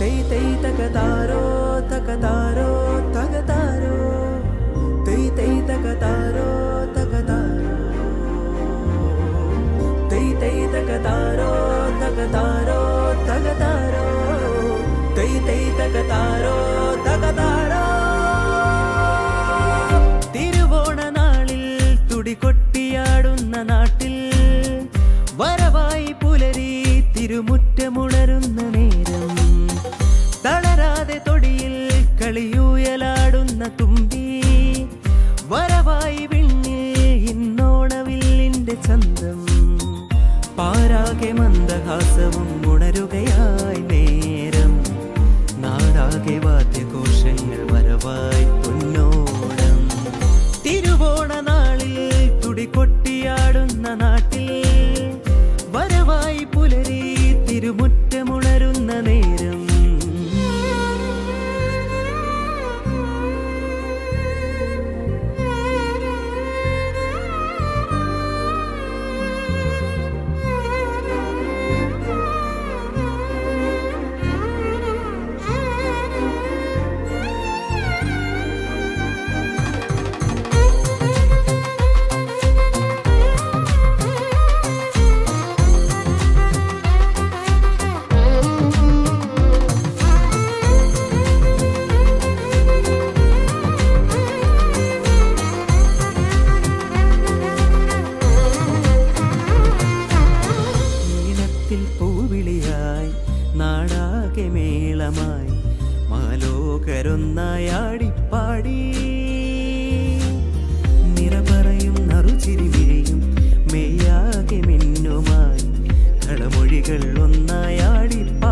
തൈ തൈ തകതാരോ തകതാരോ തകതാരോ തൈ തൈ തകതാരോ തകതാരോ തൈ തൈ തകതാരോ തകതാരോ തകതാരോ തൈ തൈ തകതാരോ തകതാരോ. തിരുവോണ നാളിൽ തുടികൊട്ടിയാടുന്ന നാട്ടിൽ വരവായി പുലരി തിരുമുറ്റമുണരുന്ന നേരം തളരാതെ തൊടിയിൽ കളിയൂയലാടുന്ന തുമ്പി വരവായി വിണ്ണിൽ ഇന്നോണവില്ലിന്റെ ചന്തം പാരാകെ മന്ദഹാസവും ഉണരുകയായി നേരം നാടാകെ വാദ്യഘോഷങ്ങൾ വരവായി പൊന്നോണം. തിരുവോണ നാളിൽ തുടികൊട്ടിയാടുന്ന നാട്ടിൽ വരവായി പുലരി തിരുമുറ്റമുണരുന്ന നേരം നാടാകെ മേളമായി മാലോകരൊന്നായാടിപ്പാടി നിറപറയും നറുചിരിമിഴിയും മെയ്യാകെ മിന്നുമായി കളമൊഴികൾ ഒന്നായാടിപ്പാടി